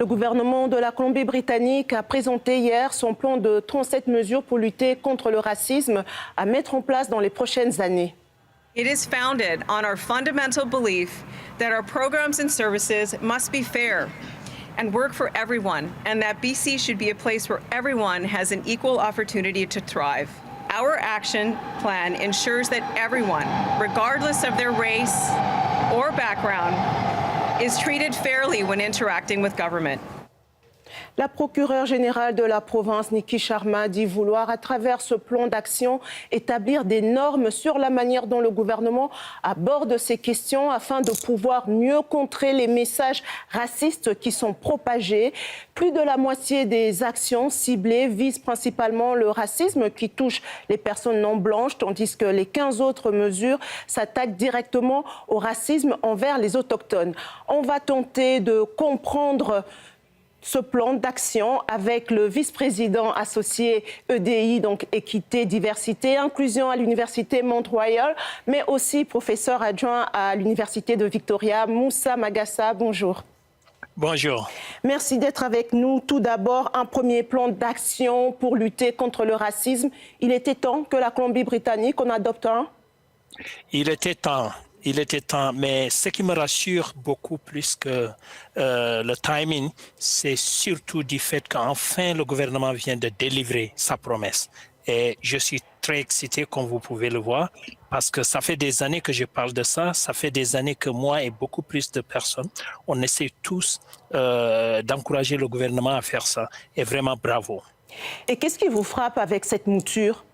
Le gouvernement de la Colombie-Britannique a présenté hier son plan de 37 mesures pour lutter contre le racisme à mettre en place dans les prochaines années. It is founded on our fundamental belief that our programs and services must be fair and work for everyone, and that BC should be a place where everyone has an equal opportunity to thrive. Our action plan ensures that everyone, regardless of their race or background, is treated fairly when interacting with government. La procureure générale de la province, Niki Sharma, dit vouloir, à travers ce plan d'action, établir des normes sur la manière dont le gouvernement aborde ces questions afin de pouvoir mieux contrer les messages racistes qui sont propagés. Plus de la moitié des actions ciblées visent principalement le racisme qui touche les personnes non blanches, tandis que les 15 autres mesures s'attaquent directement au racisme envers les autochtones. On va tenter de comprendre ce plan d'action avec le vice-président associé EDI, donc Équité, Diversité, Inclusion à l'Université Mont-Royal, mais aussi professeur adjoint à l'Université de Victoria, Moussa Magassa. Bonjour. Bonjour. Merci d'être avec nous. Tout d'abord, un premier plan d'action pour lutter contre le racisme. Il était temps que la Colombie-Britannique en adopte un? Il était temps. Il était temps, mais ce qui me rassure beaucoup plus que le timing, c'est surtout du fait qu'enfin le gouvernement vient de délivrer sa promesse. Et je suis très excité, comme vous pouvez le voir, parce que ça fait des années que je parle de ça, ça fait des années que moi et beaucoup plus de personnes, on essaie tous d'encourager le gouvernement à faire ça. Et vraiment, bravo. Et qu'est-ce qui vous frappe avec cette mouture?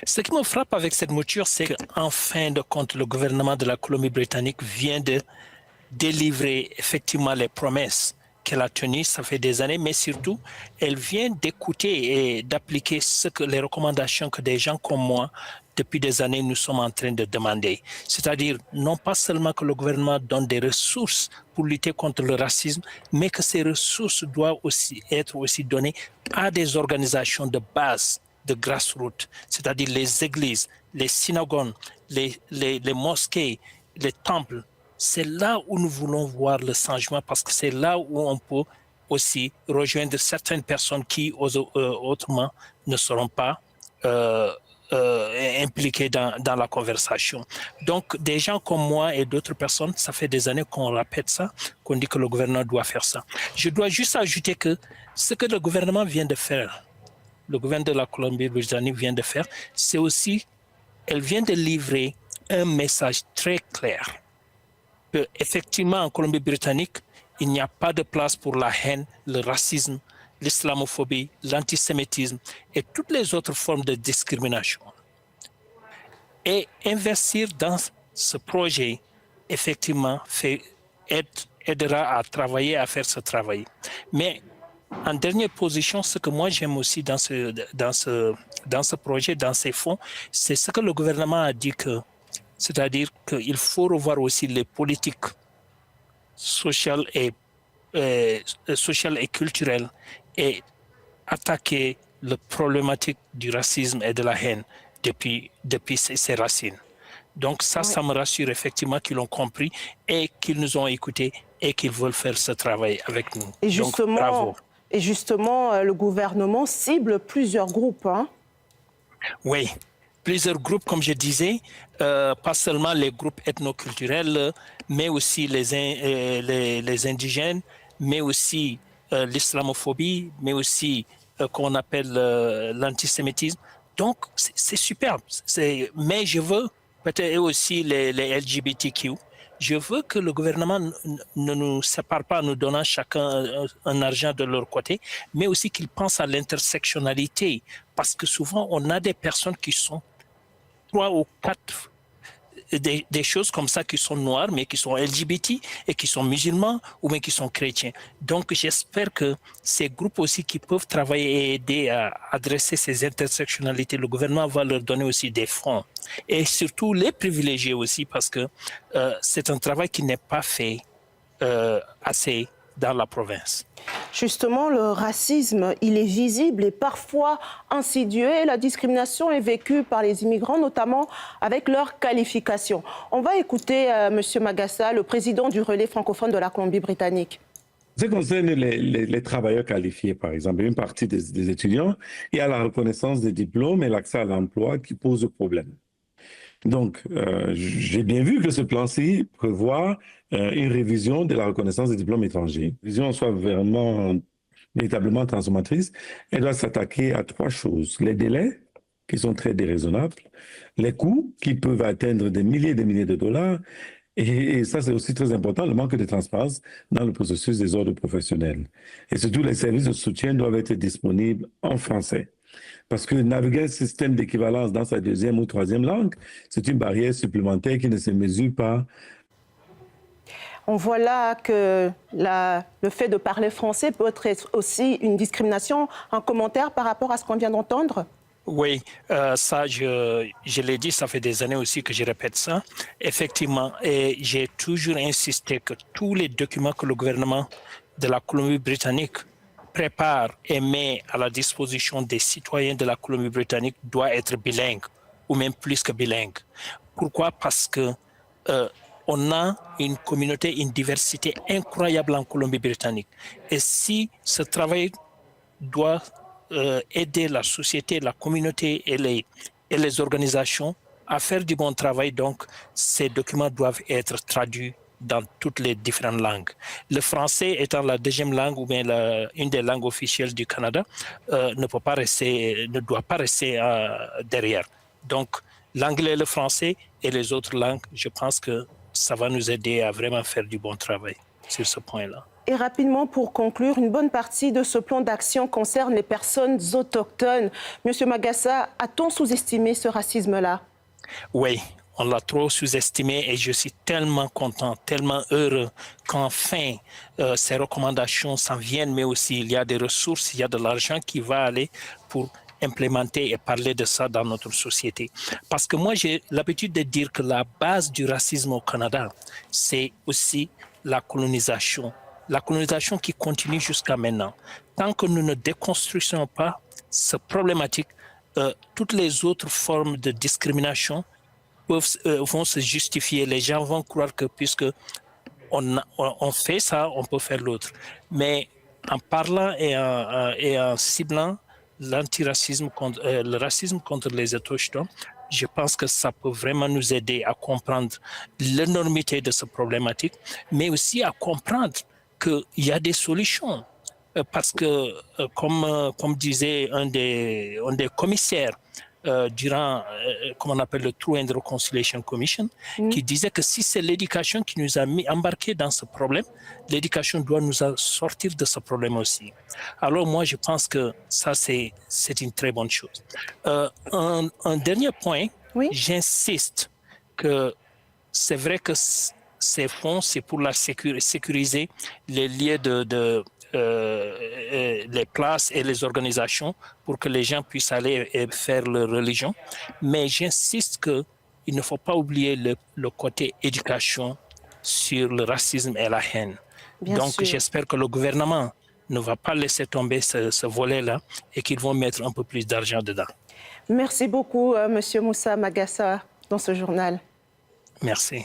Ce qui me frappe avec cette mouture, c'est qu'en fin de compte, le gouvernement de la Colombie-Britannique vient de délivrer effectivement les promesses qu'elle a tenues, ça fait des années, mais surtout, elle vient d'écouter et d'appliquer les recommandations que des gens comme moi, depuis des années, nous sommes en train de demander. C'est-à-dire, non pas seulement que le gouvernement donne des ressources pour lutter contre le racisme, mais que ces ressources doivent aussi être données à des organisations de base, de grassroots, c'est-à-dire les églises, les synagogues, les mosquées, les temples. C'est là où nous voulons voir le changement parce que c'est là où on peut aussi rejoindre certaines personnes qui autrement ne seront pas impliquées dans la conversation. Donc, des gens comme moi et d'autres personnes, ça fait des années qu'on répète ça, qu'on dit que le gouvernement doit faire ça. Je dois juste ajouter que ce que le gouvernement vient de faire, le gouvernement de la Colombie-Britannique vient de faire, c'est aussi, elle vient de livrer un message très clair. Qu'effectivement, en Colombie-Britannique, il n'y a pas de place pour la haine, le racisme, l'islamophobie, l'antisémitisme et toutes les autres formes de discrimination. Et investir dans ce projet, effectivement, aidera à travailler, à faire ce travail. Mais en dernière position, ce que moi j'aime aussi dans ce projet, dans ces fonds, c'est ce que le gouvernement a dit c'est-à-dire qu'il faut revoir aussi les politiques sociales et culturelles et attaquer la problématique du racisme et de la haine depuis ses racines. Donc ça me rassure effectivement qu'ils l'ont compris et qu'ils nous ont écoutés et qu'ils veulent faire ce travail avec nous. Et justement, donc, bravo. Et justement, le gouvernement cible plusieurs groupes. Hein? Oui, plusieurs groupes, comme je disais, pas seulement les groupes ethnoculturels, mais aussi les indigènes, mais aussi l'islamophobie, mais aussi qu'on appelle l'antisémitisme. Donc, c'est superbe. Mais je veux peut-être aussi les LGBTQ. Je veux que le gouvernement ne nous sépare pas en nous donnant chacun un argent de leur côté, mais aussi qu'il pense à l'intersectionnalité. Parce que souvent, on a des personnes qui sont 3 ou 4 des choses comme ça qui sont noires, mais qui sont LGBT et qui sont musulmans ou bien qui sont chrétiens. Donc, j'espère que ces groupes aussi qui peuvent travailler et aider à adresser ces intersectionnalités, le gouvernement va leur donner aussi des fonds. Et surtout les privilégier aussi parce que c'est un travail qui n'est pas fait assez dans la province. Justement, le racisme, il est visible et parfois insidieux et la discrimination est vécue par les immigrants, notamment avec leurs qualifications. On va écouter M. Magassa, le président du relais francophone de la Colombie-Britannique. Ce qui concerne les travailleurs qualifiés, par exemple, une partie des étudiants, il y a la reconnaissance des diplômes et l'accès à l'emploi qui pose problème. Donc, j'ai bien vu que ce plan-ci prévoit une révision de la reconnaissance des diplômes étrangers. Une révision soit véritablement transformatrice, elle doit s'attaquer à 3 choses. Les délais, qui sont très déraisonnables, les coûts, qui peuvent atteindre des milliers et des milliers de dollars, et ça, c'est aussi très important, le manque de transparence dans le processus des ordres professionnels. Et surtout, les services de soutien doivent être disponibles en français. Parce que naviguer un système d'équivalence dans sa 2e ou 3e langue, c'est une barrière supplémentaire qui ne se mesure pas. On voit là que le fait de parler français peut être aussi une discrimination. Un commentaire par rapport à ce qu'on vient d'entendre? Oui, ça, je l'ai dit, ça fait des années aussi que je répète ça. Effectivement, et j'ai toujours insisté que tous les documents que le gouvernement de la Colombie-Britannique prépare et met à la disposition des citoyens de la Colombie-Britannique doivent être bilingues, ou même plus que bilingues. Pourquoi? Parce que on a une communauté, une diversité incroyable en Colombie-Britannique. Et si ce travail doit aider la société, la communauté et les organisations à faire du bon travail. Donc, ces documents doivent être traduits dans toutes les différentes langues. Le français étant la 2e langue ou bien une des langues officielles du Canada, ne doit pas rester derrière. Donc, l'anglais, le français et les autres langues, je pense que ça va nous aider à vraiment faire du bon travail sur ce point-là. Et rapidement, pour conclure, une bonne partie de ce plan d'action concerne les personnes autochtones. Monsieur Magassa, a-t-on sous-estimé ce racisme-là? Oui, on l'a trop sous-estimé et je suis tellement content, tellement heureux qu'enfin ces recommandations s'en viennent, mais aussi il y a des ressources, il y a de l'argent qui va aller pour implémenter et parler de ça dans notre société. Parce que moi, j'ai l'habitude de dire que la base du racisme au Canada, c'est aussi la colonisation. La colonisation qui continue jusqu'à maintenant. Tant que nous ne déconstruisons pas cette problématique, toutes les autres formes de discrimination vont se justifier. Les gens vont croire que puisque on fait ça, on peut faire l'autre. Mais en parlant et en ciblant l'antiracisme, le racisme contre les autochtones, je pense que ça peut vraiment nous aider à comprendre l'énormité de cette problématique, mais aussi à comprendre qu'il y a des solutions. Parce que, comme disait un des commissaires durant, comme on appelle le True and Reconciliation Commission, qui disait que si c'est l'éducation qui nous a embarqués dans ce problème, l'éducation doit nous sortir de ce problème aussi. Alors moi, je pense que ça, c'est une très bonne chose. Un dernier point, oui? J'insiste que c'est vrai que ces fonds, c'est pour sécuriser les lieux les places et les organisations pour que les gens puissent aller et faire leur religion. Mais j'insiste qu'il ne faut pas oublier le côté éducation sur le racisme et la haine. Bien Donc j'espère que le gouvernement ne va pas laisser tomber ce volet-là et qu'ils vont mettre un peu plus d'argent dedans. Merci beaucoup, Monsieur Moussa Magassa, dans ce journal. Merci.